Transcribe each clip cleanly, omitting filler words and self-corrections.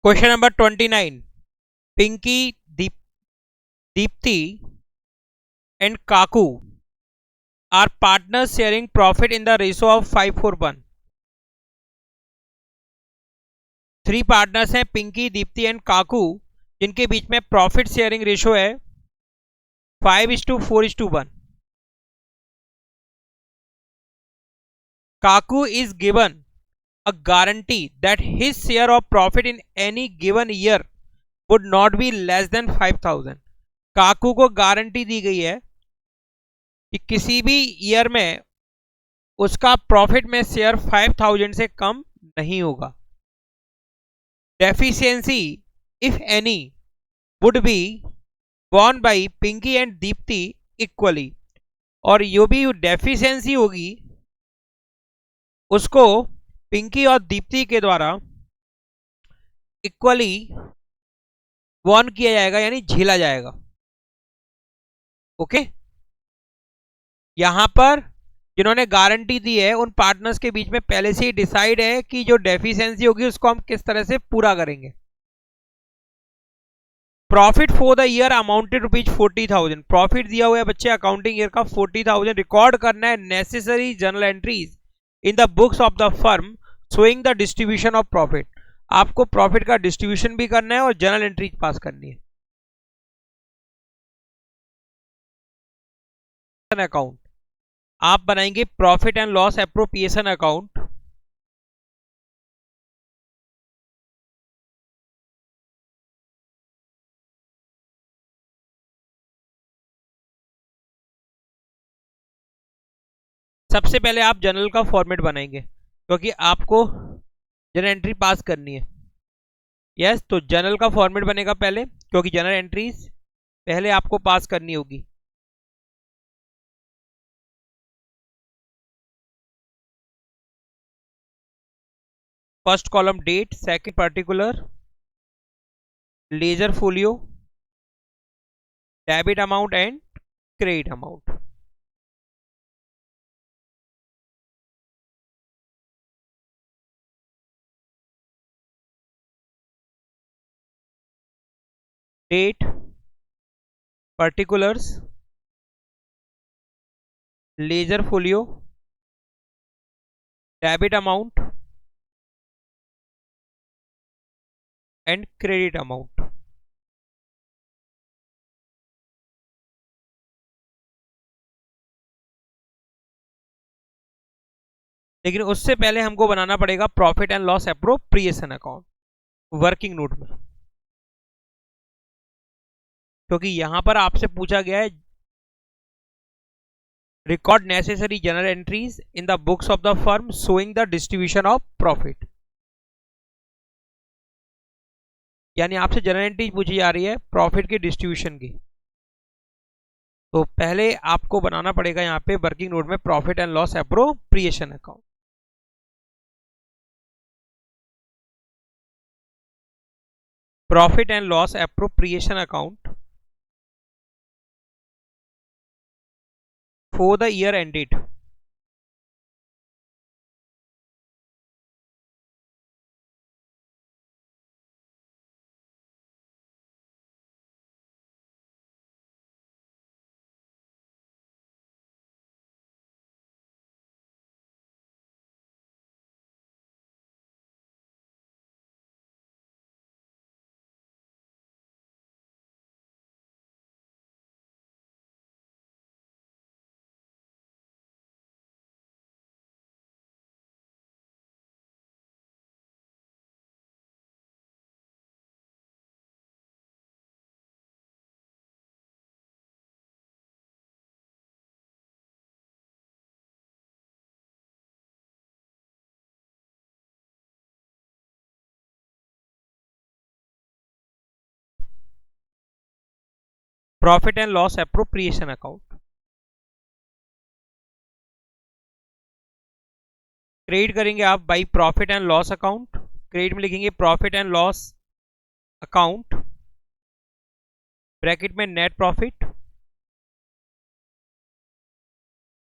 Question number 29. Pinky, Dipti and Kaku are partners sharing profit in the ratio of 5:1. 3 partners हैं, Pinky, Deepti and काकू, जिनके बीच में profit sharing ratio है 5:4:1. Kaku is given a guarantee that his share of profit in any given year would not be less than 5,000. काकू को guarantee दी गई है कि किसी भी ईयर में उसका प्रॉफिट में शेयर 5,000 से कम नहीं होगा. Deficiency if any would be borne by Pinky and Dipti equally. और जो भी डेफिशिएंसी होगी उसको पिंकी और दीप्ति के द्वारा इक्वली वॉन किया जाएगा, यानी झेला जाएगा. ओके, यहां पर जिन्होंने गारंटी दी है उन पार्टनर्स के बीच में पहले से ही डिसाइड है कि जो डेफिशिएंसी होगी उसको हम किस तरह से पूरा करेंगे. Profit for the year amounted ₹40,000. Profit दिया हुआ है बच्चे अकाउंटिंग ईयर का 40,000. रिकॉर्ड करना है necessary journal entries in the books of the firm showing the distribution of profit. आपको प्रॉफिट का डिस्ट्रीब्यूशन भी करना है और जर्नल एंट्रीज पास करनी है. अकाउंट आप बनाएंगे profit and loss appropriation account. सबसे पहले आप जर्नल का फॉर्मेट बनाएंगे क्योंकि आपको जर्नल एंट्री पास करनी है. यस, तो जर्नल का फॉर्मेट बनेगा पहले क्योंकि जर्नल एंट्रीज पहले आपको पास करनी होगी. First column date, second particular, ledger folio, debit amount and credit amount. Date, particulars, ledger folio, debit amount and credit amount. लेकिन उससे पहले हमको बनाना पड़ेगा profit and loss appropriation account working note में, क्योंकि यहां पर आपसे पूछा गया है record necessary journal entries in the books of the firm showing the distribution of profit. यानी आपसे जनरल एंट्रीज पूछी जा रही है प्रॉफिट की डिस्ट्रीब्यूशन की. तो पहले आपको बनाना पड़ेगा यहां पे वर्किंग नोट में profit and loss appropriation account. Profit and loss appropriation account for the year ended. Profit and loss appropriation account. Credit करेंगे आप by profit and loss account. Credit में लिखेंगे profit and loss account, bracket में net profit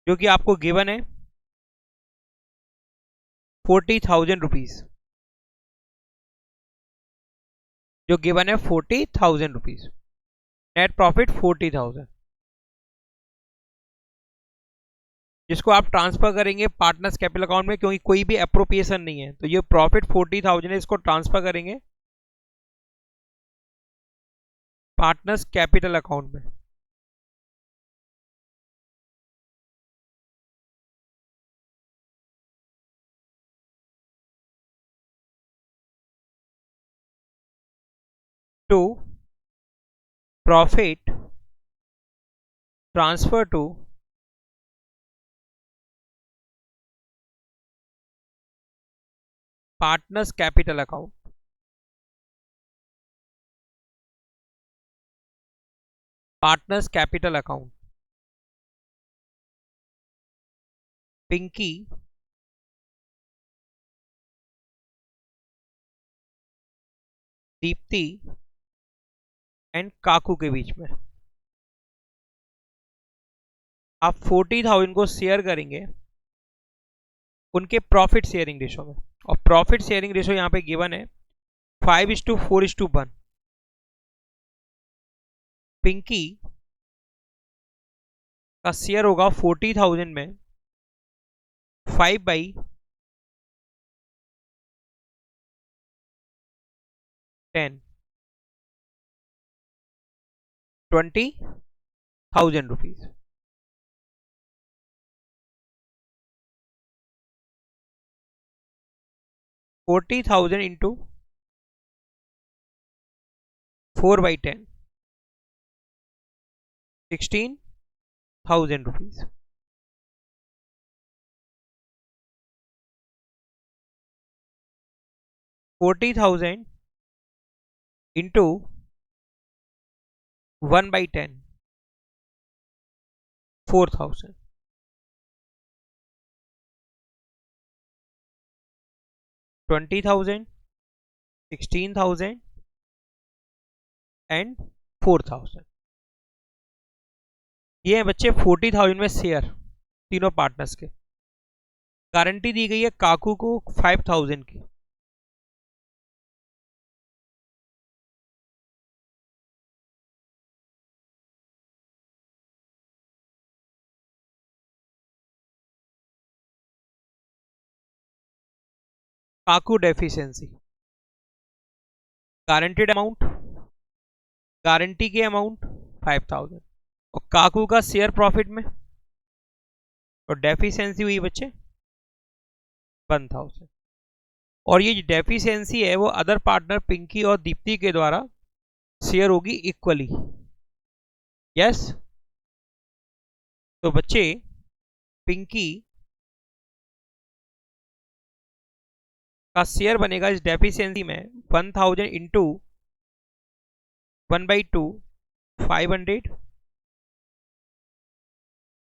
जो कि आपको given है 40,000 rupees. जो गिवन है 40,000 रुपीज, नेट प्रॉफिट 40,000, जिसको आप ट्रांसफर करेंगे पार्टनर्स कैपिटल अकाउंट में, क्योंकि कोई भी अप्रोप्रिएशन नहीं है, तो ये प्रॉफिट 40,000 है, इसको ट्रांसफर करेंगे पार्टनर्स कैपिटल अकाउंट में। To profit transfer to partners capital account. Partners capital account, Pinky Deepti and Kaku के बीच में। आप 40,000 को शेयर करेंगे उनके प्रॉफिट शेयरिंग रेशो में, और प्रॉफिट शेयरिंग रेशो यहां पे गिवन है 5:4:1। पिंकी का शेयर होगा 40,000 में 5/10, 20,000 rupees. 40,000 into 4/10, 16,000 rupees. $40,000 into 1/10, 4,000। 20,000, 16,000 and 4,000। ये है बच्चे 40,000 में शेयर तीनों पार्टनर्स के। गारंटी दी गई है काकू को 5,000 की। काकू डेफिशिएंसी, गारंटीड अमाउंट, गारंटी के अमाउंट 5,000 और काकू का शेयर प्रॉफिट में, और डेफिशिएंसी हुई बच्चे 1,000। और ये डेफिशिएंसी है वो अदर पार्टनर पिंकी और दीप्ति के द्वारा शेयर होगी इक्वली। यस, तो बच्चे पिंकी का शेयर बनेगा इस डेफिशिएंसी में 1,000 इंटू 1/2, 500,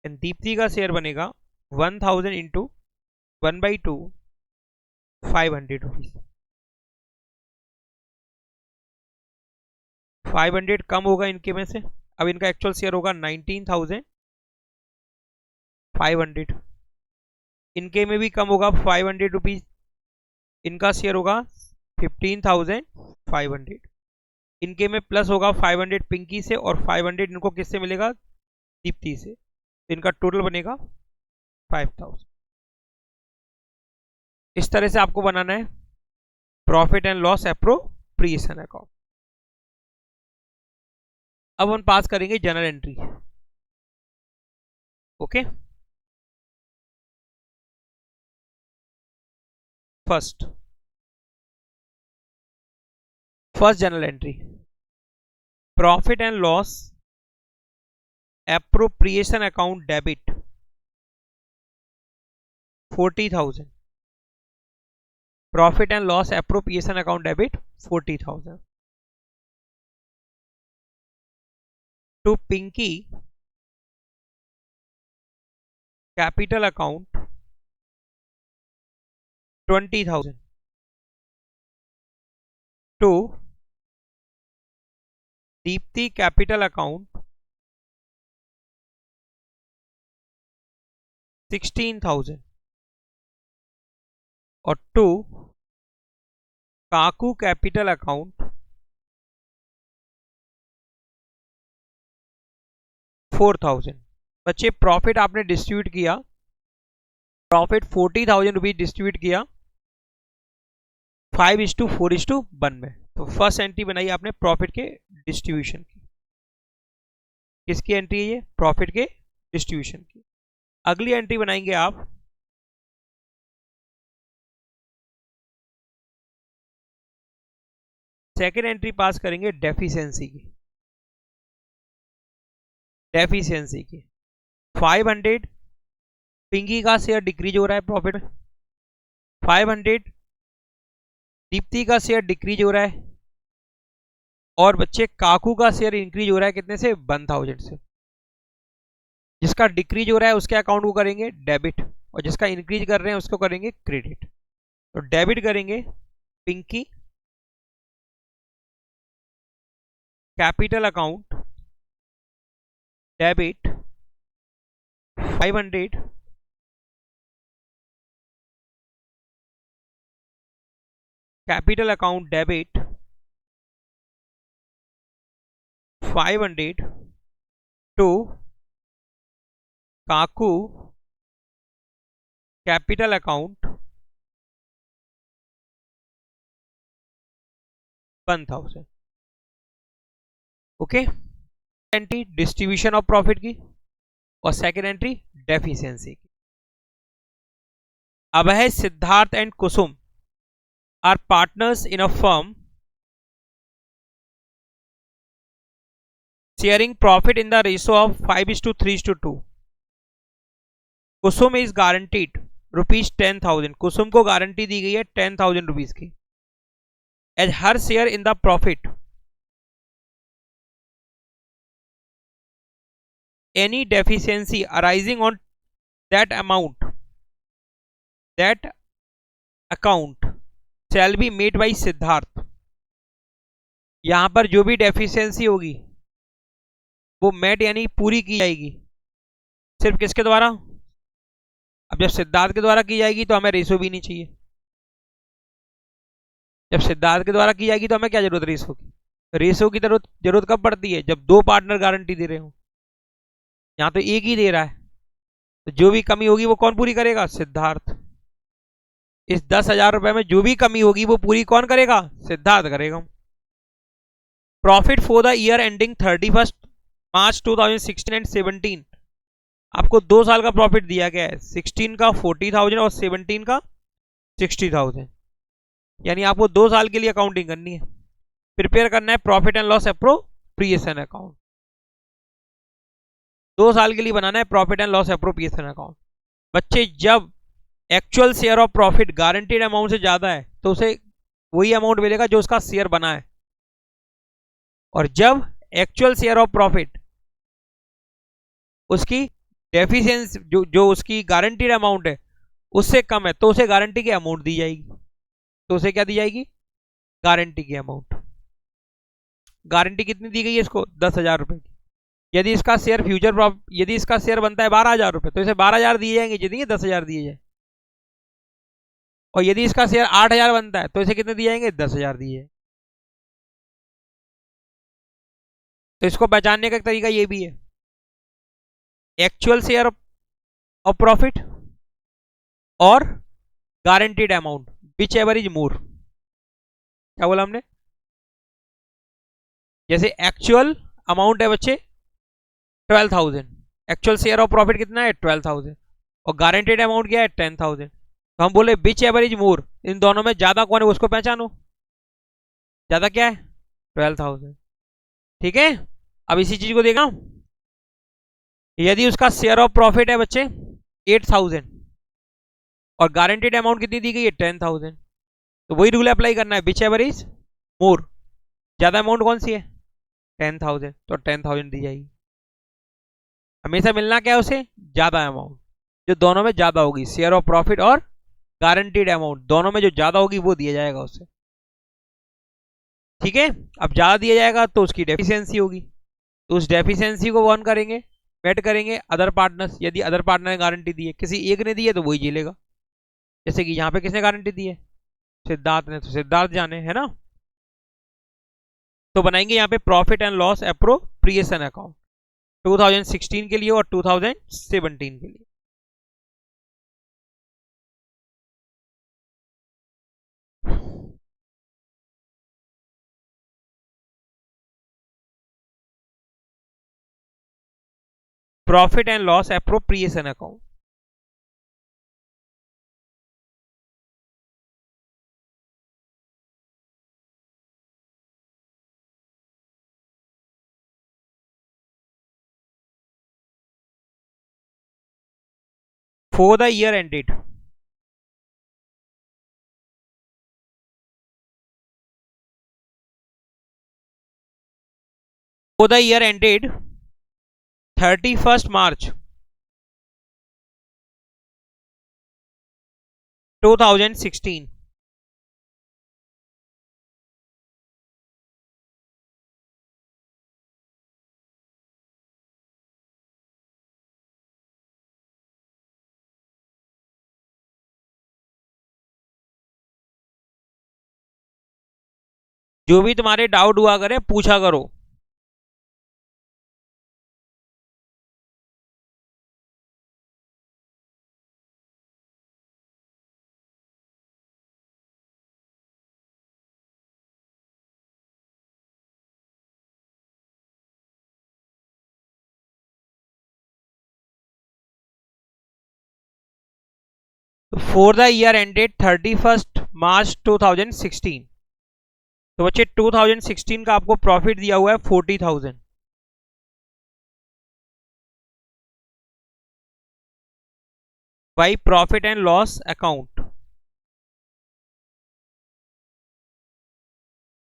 एंड दीप्ति का शेयर बनेगा 1,000 इंटू 1/2, 500 रुपीज। 500 कम होगा इनके में से, अब इनका एक्चुअल शेयर होगा 19,500। इनके में भी कम होगा 500 रुपीज, इनका शेयर होगा 15,500। इनके में प्लस होगा 500 पिंकी से, और 500 इनको किससे मिलेगा, दीप्ति से, तो इनका टोटल बनेगा 5,000। इस तरह से आपको बनाना है profit and loss appropriation account. अब हम पास करेंगे journal entry. Okay, first journal entry, profit and loss appropriation account debit 40,000, profit and loss appropriation account debit 40,000 to Pinky capital account 20,000 to Deepti capital account 16,000 और टू काकू कैपिटल अकाउंट 4000। बच्चे profit आपने distribute किया, profit 40,000 rupees distribute किया 5:4:1 में। तो first entry बनाई आपने profit के डिस्ट्रीब्यूशन की। किसकी एंट्री है ये? प्रॉफिट के डिस्ट्रीब्यूशन की। अगली एंट्री बनाएंगे आप सेकेंड एंट्री पास करेंगे डेफिशिएंसी की। डेफिशिएंसी की 500 पिंकी का शेयर डिक्रीज हो रहा है प्रॉफिट में, 500 दीप्ति का शेयर डिक्रीज हो रहा है, और बच्चे काकू का शेयर इंक्रीज हो रहा है कितने से? 1000 से। जिसका डिक्रीज हो रहा है उसके अकाउंट को करेंगे डेबिट, और जिसका इंक्रीज कर रहे हैं उसको करेंगे क्रेडिट। तो डेबिट करेंगे Pinky capital account debit 500 capital account debit 500 to Kaku capital account 1000। Okay, entry distribution of profit की और सेकेंड एंट्री डेफिशिएंसी की। अब है Siddharth and Kusum are partners in a firm sharing profit in the ratio of 5:3:2। Kusum is guaranteed ₹10,000। Kusum को guarantee दी गई है 10,000 rupees की as her share in the profit. Any deficiency arising on that account shall be made by Siddharth. यहां पर जो भी deficiency होगी वो मेट यानी पूरी की जाएगी सिर्फ किसके द्वारा? अब जब सिद्धार्थ के द्वारा की जाएगी तो हमें रेशो भी नहीं चाहिए। जब सिद्धार्थ के द्वारा की जाएगी तो हमें क्या जरूरत रेशो की? रेशो की जरूरत कब पड़ती है? जब दो पार्टनर गारंटी दे रहे हो। यहां तो एक ही दे रहा है, तो जो भी कमी होगी वो कौन पूरी करेगा? सिद्धार्थ। इस 10,000 रुपए में जो भी कमी होगी वो पूरी कौन करेगा? सिद्धार्थ करेगा। Profit for the year ending 31 March 2016 and 17। आपको 2 साल का प्रॉफिट दिया गया है, 16 का 40,000 और 17 का 60,000। यानी आपको 2 साल के लिए अकाउंटिंग करनी है, प्रिपेयर करना है profit and loss appropriation account. 2 साल के लिए बनाना है profit and loss appropriation account. बच्चे जब actual share of profit guaranteed amount से ज्यादा है तो उसे वही अमाउंट मिलेगा जो उसका शेयर बना है, और जब एक्चुअल शेयर ऑफ प्रॉफिट उसकी डेफिशिएंसी जो उसकी गारंटीड अमाउंट है उससे कम है तो उसे गारंटी की अमाउंट दी जाएगी। तो उसे क्या दी जाएगी? गारंटी की अमाउंट। गारंटी कितनी दी गई है इसको? 10,000 रुपए की। यदि इसका शेयर यदि इसका शेयर बनता है 12,000 रुपए तो इसे 12,000 दिए जाएंगे जितनी 10,000 दिए जाए, और यदि इसका शेयर 8,000 बनता है तो इसे कितने दिए जाएंगे? 10,000 दिए जाए। तो इसको पहचानने का एक तरीका ये भी है, एक्चुअल शेयर ऑफ प्रॉफिट और guaranteed amount which ever is more. क्या बोला हमने? जैसे एक्चुअल अमाउंट है बच्चे 12,000, एक्चुअल शेयर ऑफ प्रॉफिट कितना है? 12,000, और गारंटीड अमाउंट क्या है? 10,000। तो हम बोले विच एवर इज मोर, इन दोनों में ज्यादा कौन है उसको पहचानो। ज्यादा क्या है? 12,000। ठीक है, अब इसी चीज को देखा, यदि उसका शेयर ऑफ प्रॉफिट है बच्चे 8,000 और गारंटीड अमाउंट कितनी दी गई है? 10,000, तो वही रूल अप्लाई करना है, विच एवर इज मोर। ज्यादा अमाउंट कौन सी है? 10,000, तो 10,000 दी जाएगी। हमेशा मिलना क्या है उसे? ज्यादा अमाउंट, जो दोनों में ज्यादा होगी, शेयर ऑफ प्रॉफिट और गारंटीड अमाउंट दोनों में जो ज्यादा होगी वो दिया जाएगा उसे। ठीक है, अब ज्यादा दिया जाएगा तो उसकी डेफिशिएंसी होगी, तो उस डेफिशिएंसी को वन करेंगे, मेट करेंगे अदर पार्टनर्स। यदि अदर पार्टनर ने गारंटी दी है, किसी एक ने दी है तो वही झेलेगा। जैसे कि यहाँ पे किसने गारंटी दी है? सिद्धार्थ ने, तो सिद्धार्थ जाने, है ना। तो बनाएंगे यहाँ पे profit and loss appropriation account. 2016 के लिए और 2017 के लिए। Profit and loss appropriation account. For the year ended, for the year ended 31st March 2016, जो भी तुम्हारे डाउट हुआ करे पूछा करो। For the year ended 31st मार्च 2016, तो बच्चे 2016 का आपको प्रॉफिट दिया हुआ है 40,000। By profit and loss account,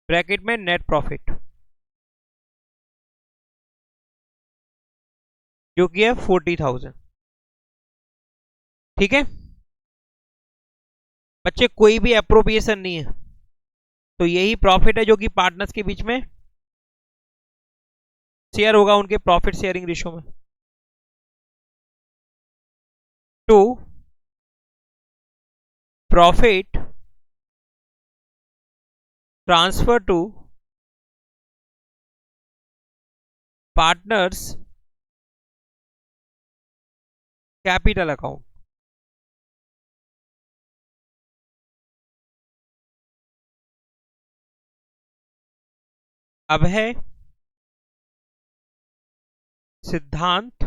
bracket में नेट प्रॉफिट, जो कि है 40,000। ठीक है बच्चे, कोई भी अप्रोप्रिएशन नहीं है, तो यही प्रॉफिट है जो कि पार्टनर्स के बीच में शेयर होगा उनके प्रॉफिट शेयरिंग रेशियो में। To profit transfer to partners capital account. अब है सिद्धार्थ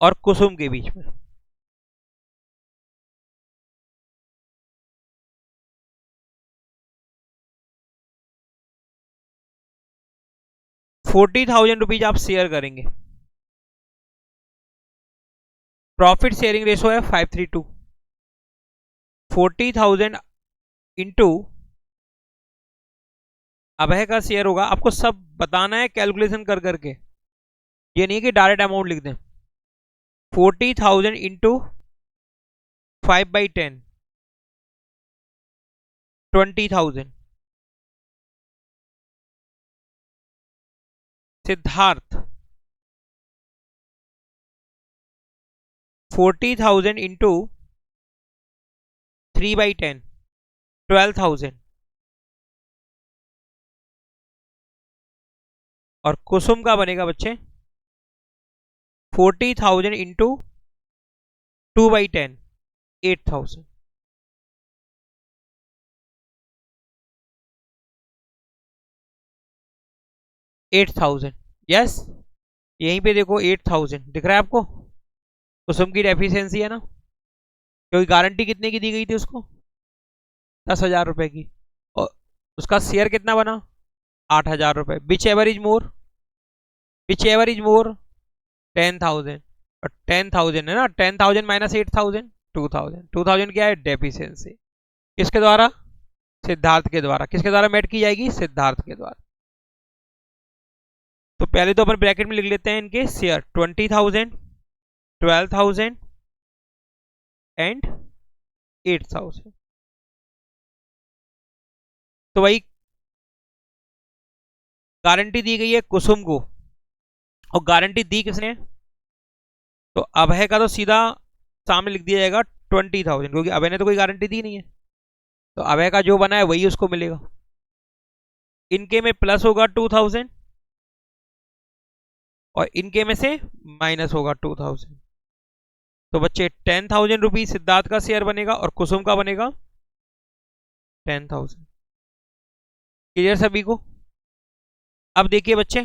और कुसुम के बीच में। ₹40,000 आप शेयर करेंगे। प्रॉफिट शेयरिंग रेशो है 532। 40,000 इंटू अभय का शेयर होगा। आपको सब बताना है कैलकुलेशन कर करके, ये नहीं कि डायरेक्ट अमाउंट लिख दें। 40,000 इंटू 5/10 20,000। सिद्धार्थ 40,000 इंटू 3/10 12,000। और कुसुम का बनेगा बच्चे 40,000 इंटू 2/10 8,000। यस, यहीं पे देखो 8,000 दिख रहा है आपको। कुसुम की डेफिशिएंसी है ना, क्योंकि गारंटी कितने की दी गई थी उसको, 10,000 रुपए की, और उसका शेयर कितना बना 8,000 रुपए। विच एवरेज मोर 10,000, और 10,000 है ना, 10,000 माइनस 8,000 2,000। 2,000 क्या है डेफिशिएंसी, किसके द्वारा सिद्धार्थ के द्वारा। किसके द्वारा मेट की जाएगी सिद्धार्थ के द्वारा। तो पहले तो अपन ब्रैकेट में लिख लेते हैं इनके शेयर 20,000 12,000 एंड 8,000। तो भाई गारंटी दी गई है कुसुम को, और गारंटी दी किसने, तो अभय का तो सीधा सामने लिख दिया जाएगा 20,000, क्योंकि अभय ने तो कोई गारंटी दी नहीं है, तो अभय का जो बना है वही उसको मिलेगा। इनके में प्लस होगा 2000 और इनके में से माइनस होगा 2000। तो बच्चे 10,000 रुपीज सिद्धार्थ का शेयर बनेगा और कुसुम का बनेगा 10,000। क्लियर सभी को? अब देखिए बच्चे,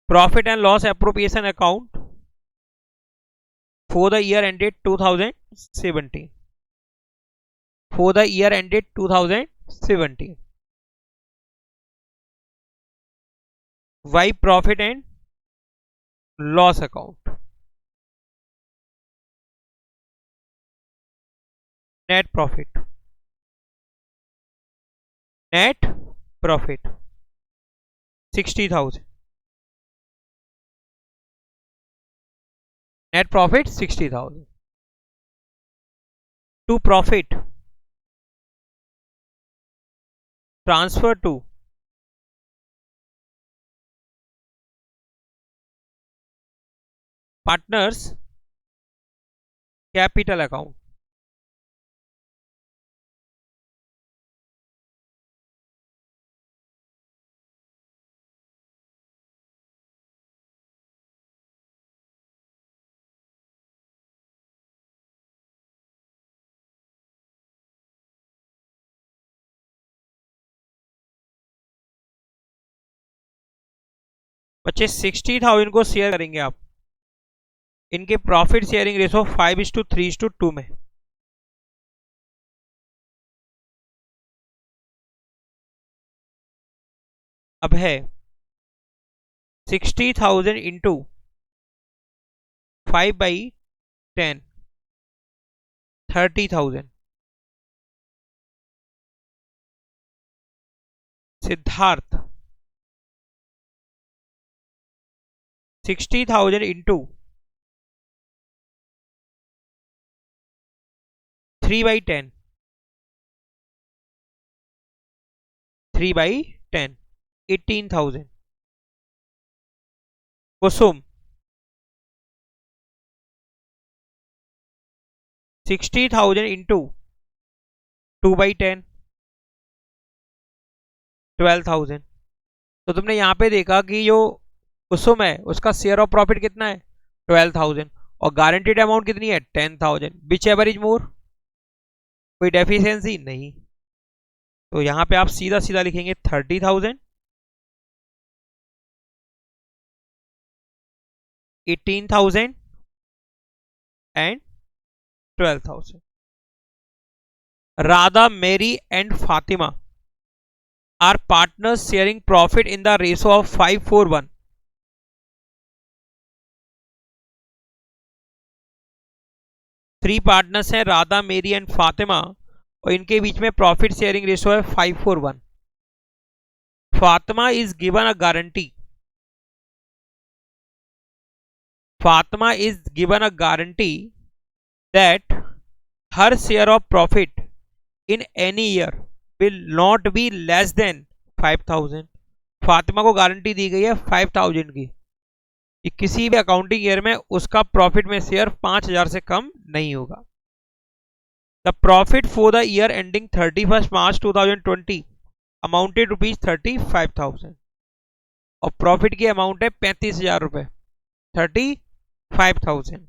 profit and loss appropriation account for the year ended 2017, for the year ended 2017, by profit and loss account, net profit, net profit 60,000, net profit 60,000 to profit transfer to partners capital account. बच्चे 60,000 को share करेंगे आप, इनके profit sharing ratio 5:3:2 में। अब है 60,000 into 5/10, 30,000। Siddharth 60,000 into 3/10, 3/10, 18,000। कुसुम 60,000 into 2/10, 12,000। तो तुमने यहां पे देखा कि जो कुसुम है उसका शेयर ऑफ प्रॉफिट कितना है 12,000 और गारंटीड अमाउंट कितनी है 10,000। Which ever is more? कोई डेफिशिएंसी नहीं। तो यहां पे आप सीधा सीधा लिखेंगे 30,000, 18,000 and 12,000। Radha, Mary and Fatima are partners sharing profit in the ratio of 5:1। Three partners हैं राधा, मेरी एंड फातिमा और इनके बीच में प्रॉफिट शेयरिंग रेशो है 5:1। Fatima is given a guarantee, Fatima is given a guarantee that her share of profit in any year will not be less than 5,000। Fatima को guarantee दी गई है 5,000 की कि किसी भी अकाउंटिंग ईयर में उसका प्रॉफिट में शेयर 5,000 से कम नहीं होगा। The profit for the year ending 31 March 2020 amounted rupees 35,000 और प्रॉफिट की अमाउंट है 35,000 रुपए, 35,000।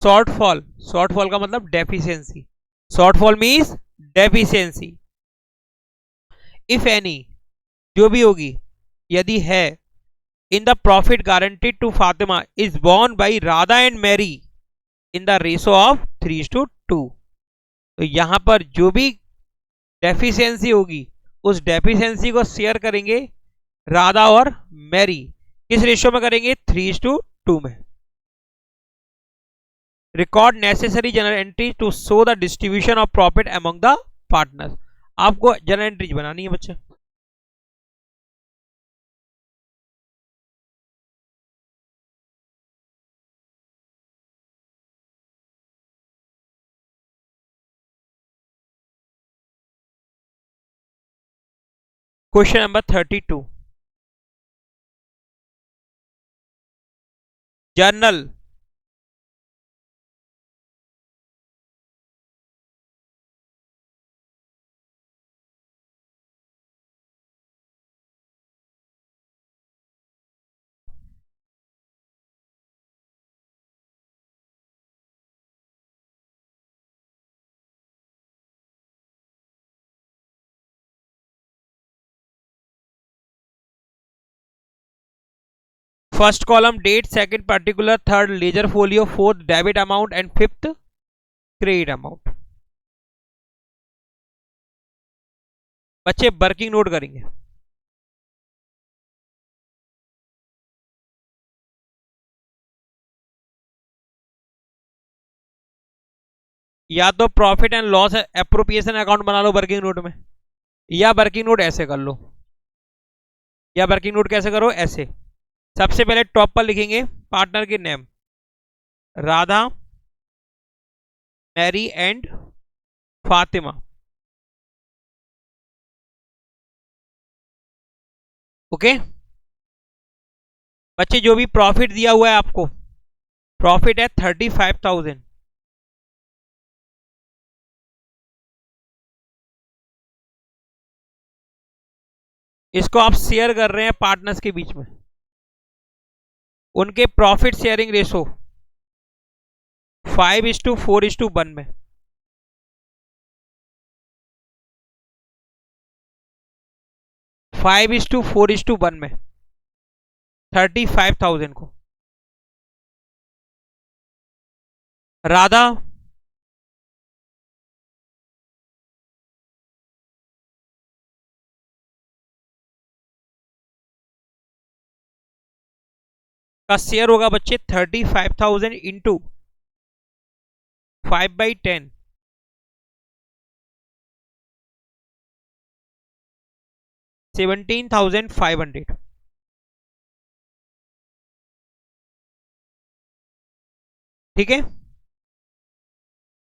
शॉर्टफॉल, शॉर्टफॉल का मतलब deficiency, shortfall means deficiency. If any, जो भी होगी, यदि है, in the profit guaranteed to Fatima is borne by Radha and Mary in the ratio of 3:2। तो यहां पर जो भी डेफिशिएंसी होगी उस डेफिशिएंसी को शेयर करेंगे राधा और मैरी। किस रेशियो में करेंगे 3:2 में। Record necessary journal entry to show the distribution of profit among the partners. आपको जनरल एंट्रीज बनानी है बच्चे। Question number 32। Journal, first column date, second particular, third ledger folio, fourth debit amount and fifth credit amount. बच्चे working note करेंगे। या तो profit and loss appropriation account बना लो वर्किंग नोट में, या वर्किंग नोट ऐसे कर लो, या वर्किंग नोट कैसे करो, ऐसे। सबसे पहले टॉप पर लिखेंगे पार्टनर के name, Radha, Mary and Fatima. Okay बच्चे, जो भी प्रॉफिट दिया हुआ है आपको, प्रॉफिट है 35,000। इसको आप शेयर कर रहे हैं पार्टनर्स के बीच में। उनके प्रॉफिट शेयरिंग रेशो 5:4:1 में। फाइव इज टू 4:1 में 35,000 को। राधा का शेयर होगा बच्चे 35,000 इंटू 5/10, 17,500। ठीक है।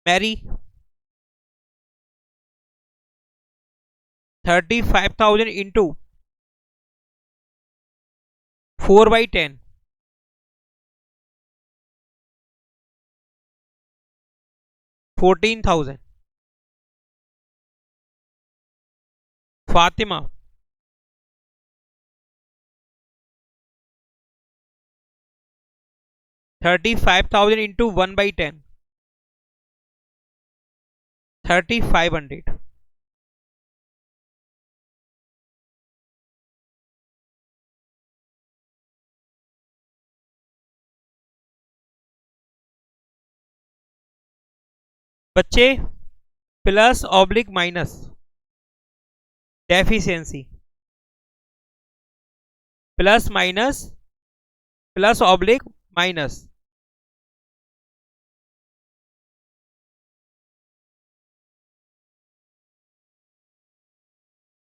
Mary 35,000 into 4/10, 14,000। फातिमा 35,000 इंटू 1/10, 3,500। बच्चे plus oblique minus deficiency, plus minus, plus oblique minus,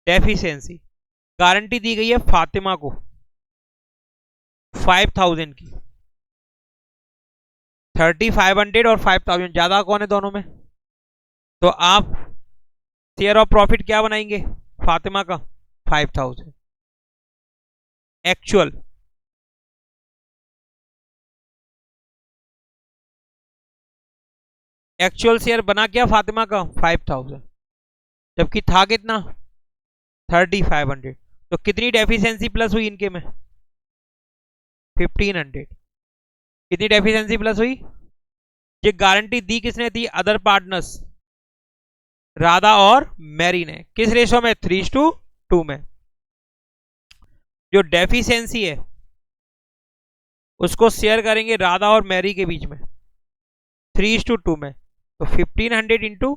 deficiency. Guarantee दी गई है फातिमा को 5,000 की। 3,500 और 5,000 ज्यादा कौन है दोनों में? तो आप शेयर ऑफ प्रॉफिट क्या बनाएंगे फातिमा का? 5,000। एक्चुअल एक्चुअल शेयर बना क्या फातिमा का? 5,000। जबकि था कितना? 3,500। तो कितनी डेफिशिएंसी प्लस हुई इनके में? 1,500। कितनी डेफिशिएंसी प्लस हुई? ये गारंटी दी किसने थी? अदर पार्टनर्स, राधा और मैरी ने। किस रेशो में? 3:2 में। जो डेफिशिएंसी है उसको शेयर करेंगे राधा और मैरी के बीच में 3:2 में। तो 1,500 इंटू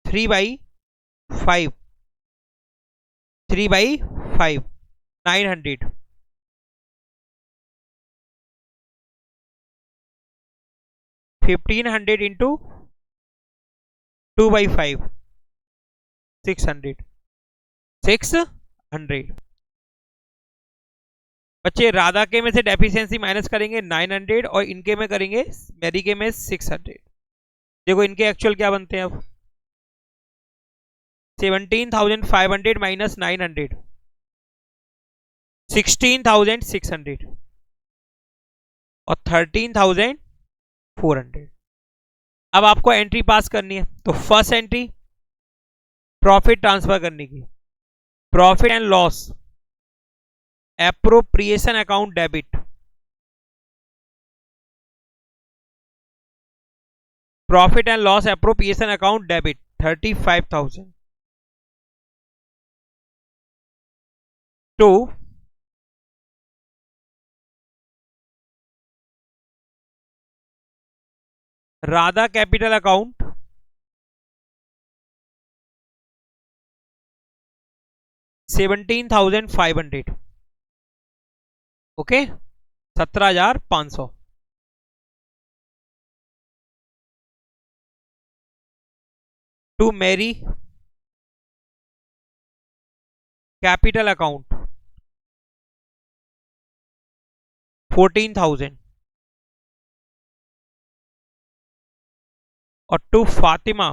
3/5, 3/5, 900। 1,500 इंटू 2/5, 600, 600। बच्चे राधा के में से डेफिशिएंसी माइनस करेंगे 900 और इनके में करेंगे मैरी के में 600। देखो इनके एक्चुअल क्या बनते हैं अब? 17,500 माइनस 900, 16,600। और 13,400। अब आपको एंट्री पास करनी है, तो फर्स्ट एंट्री प्रॉफिट ट्रांसफर करने की, profit and loss appropriation account debit, profit and loss appropriation account debit 35,000 to Radha capital account 17,500। Okay, 17,500 to Mary capital account 14,000 और टू फातिमा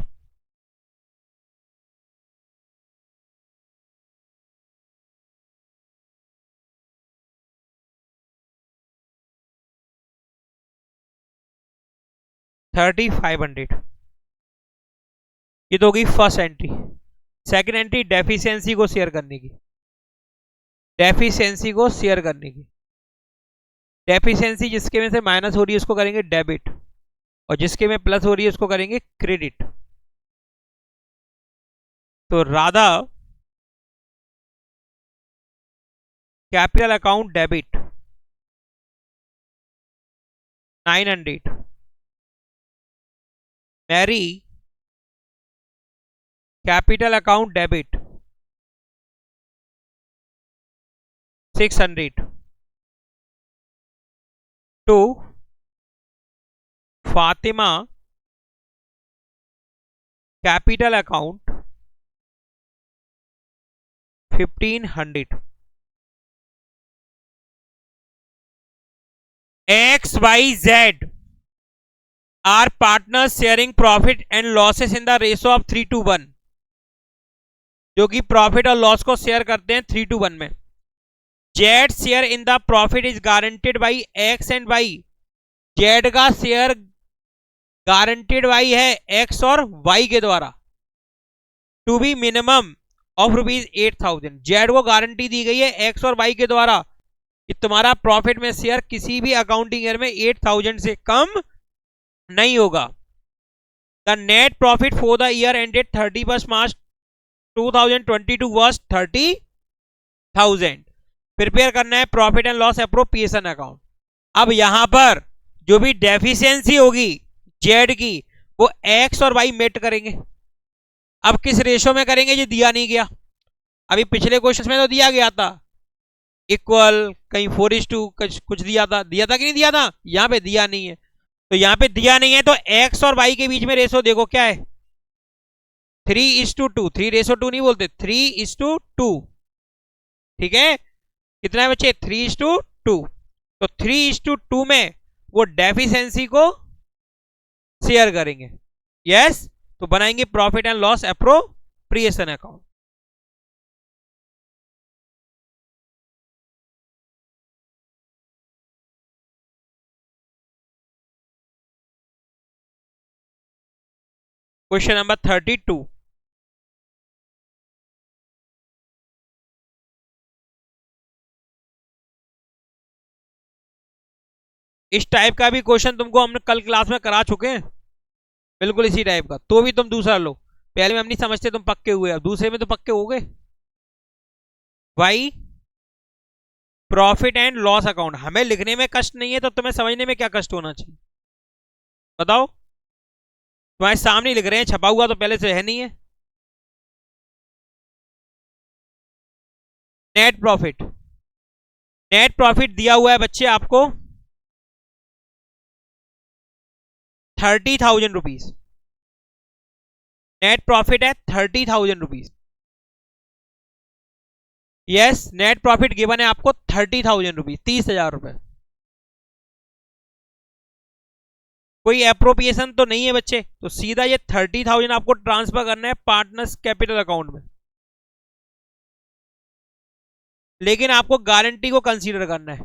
$3,500। ये तो होगी first entry. Second entry deficiency को शेयर करने की, deficiency को शेयर करने की। डेफिशिएंसी जिसके में से माइनस हो रही है उसको करेंगे डेबिट, और जिसके में प्लस हो रही है उसको करेंगे क्रेडिट। तो Radha capital account debit 900, Mary capital account debit 600 to Fatima capital account 1,500। XYZ are partners sharing profit and losses in the ratio of 3:1, जो कि प्रॉफिट और लॉस को शेयर करते हैं 3:1 में। Z share in the profit is guaranteed by X and Y, Z का share guaranteed by है X और वाई के द्वारा, to be minimum of ₹8,000। Z को गारंटी दी गई है एक्स और वाई के द्वारा कि तुम्हारा प्रॉफिट में शेयर किसी भी अकाउंटिंग ईयर में 8,000 से कम नहीं होगा। The net profit for the year ended 31 March 2022 was 30,000। Prepare करना है profit and loss appropriation account. अब यहां पर जो भी डेफिशिएंसी होगी जेड की वो एक्स और वाई मेट करेंगे। अब किस रेशो में करेंगे ये दिया नहीं गया, अभी पिछले क्वेश्चन में तो दिया गया था इक्वल, कहीं 4:2 कुछ दिया था कि नहीं दिया था, यहां पे दिया नहीं है। तो यहां पे दिया नहीं है तो एक्स और वाई के बीच में रेशो देखो क्या है, 3:2। 3:2 नहीं बोलते, 3:2। ठीक है, कितना है बच्चे, 3:2। तो 3:2 में वो डेफिशिएंसी को शेयर करेंगे। यस, तो बनाएंगे profit and loss appropriation account. Question number 32। इस टाइप का भी क्वेश्चन तुमको हमने कल क्लास में करा चुके हैं, बिल्कुल इसी टाइप का, तो भी तुम दूसरा लो। पहले में हम नहीं समझते तुम पक्के हुए, अब दूसरे में तो पक्के हो गए। By profit and loss account, हमें लिखने में कष्ट नहीं है तो तुम्हें समझने में क्या कष्ट होना चाहिए बताओ। तुम्हारे सामने लिख रहे हैं, छपा हुआ तो पहले से है नहीं है। नेट प्रॉफिट, नेट प्रॉफिट दिया हुआ है बच्चे आपको 30,000 रुपीज। नेट प्रॉफिट है 30,000 rupees. Yes, net profit given है आपको 30,000 रुपीज, 30,000 रुपए। कोई एप्रोप्रिएशन तो नहीं है बच्चे, तो सीधा ये 30,000 आपको ट्रांसफर करना है पार्टनर्स कैपिटल अकाउंट में, लेकिन आपको गारंटी को कंसीडर करना है।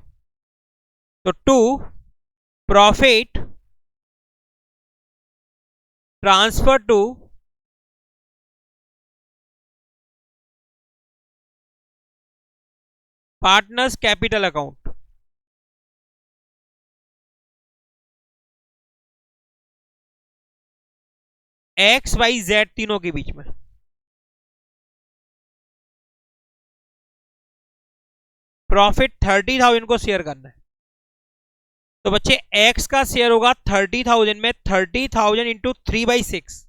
तो to profit transfer to partners capital account. X Y Z तीनों के बीच में। प्रॉफिट 30,000 को शेयर करना है। तो बच्चे एक्स का शेयर होगा 30,000 में 30,000 इंटू 3/6।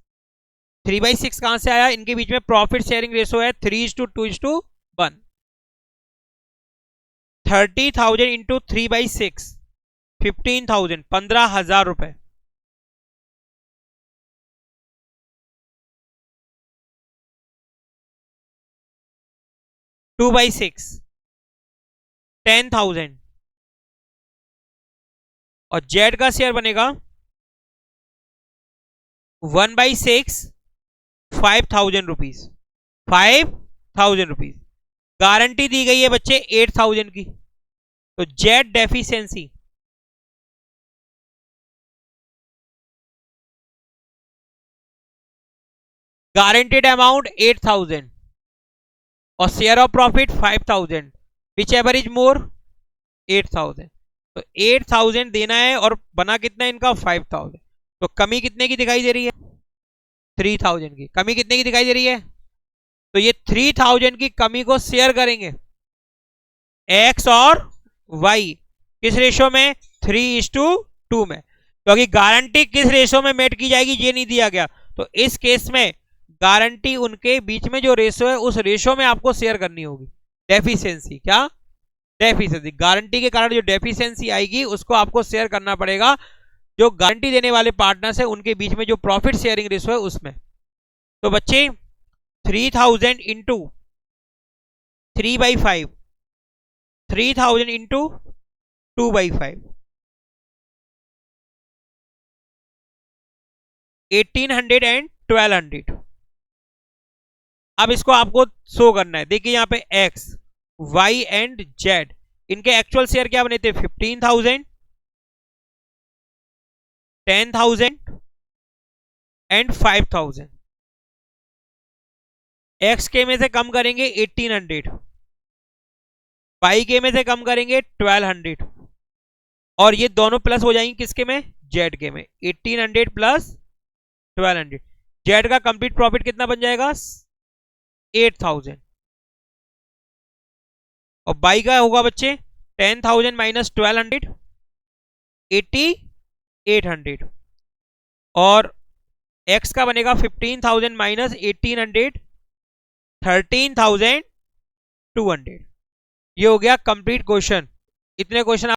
3/6 कहां से आया? इनके बीच में प्रॉफिट शेयरिंग रेशो है 3:2:1। 30,000 इंटू 3/6 15,000 15,000 रुपए। 2/6 10,000 और जेड का शेयर बनेगा 1/6 5,000 रुपीज। 5,000 रुपीज। गारंटी दी गई है बच्चे 8,000 की। तो जेड डेफिशिएंसी गारंटेड अमाउंट 8,000 और share of profit 5,000, which ever is more 8,000। तो 8,000 देना है और बना कितना इनका 5,000। तो कमी कितने की दिखाई दे रही है? 3,000 की। कमी कितने की दिखाई दे रही है? तो ये 3,000 की कमी को शेयर करेंगे एक्स और वाई। किस रेशो में? 3:2 में। क्योंकि गारंटी किस रेशो में मेट की जाएगी ये नहीं दिया गया, तो इस केस में गारंटी उनके बीच में जो रेशो है उस रेशो में आपको शेयर करनी होगी। डेफिशिएंसी क्या? डेफिशिएंसी। गारंटी के कारण जो डेफिशिएंसी आएगी उसको आपको शेयर करना पड़ेगा जो गारंटी देने वाले पार्टनर्स है उनके बीच में जो प्रॉफिट शेयरिंग रेशो है उसमें। तो बच्चे 3,000 इंटू 3/5 3,000 इंटू 2/5 1,800 एंड 1,200। अब इसको आपको शो करना है। देखिए यहां पे एक्स वाई एंड जेड इनके एक्चुअल शेयर क्या बने थे? 15,000 10,000 एंड 5,000। एक्स के में से कम करेंगे 1,800, वाई के में से कम करेंगे 1,200 और ये दोनों प्लस हो जाएंगे किसके में? जेड के में। 1,800 प्लस 1,200। जेड का कंप्लीट प्रॉफिट कितना बन जाएगा? 8,000 और बाई का होगा बच्चे 10,000 माइनस 1,200 8,800 और एक्स का बनेगा 15,000 माइनस 1,800 13,200। ये हो गया कंप्लीट क्वेश्चन। इतने क्वेश्चन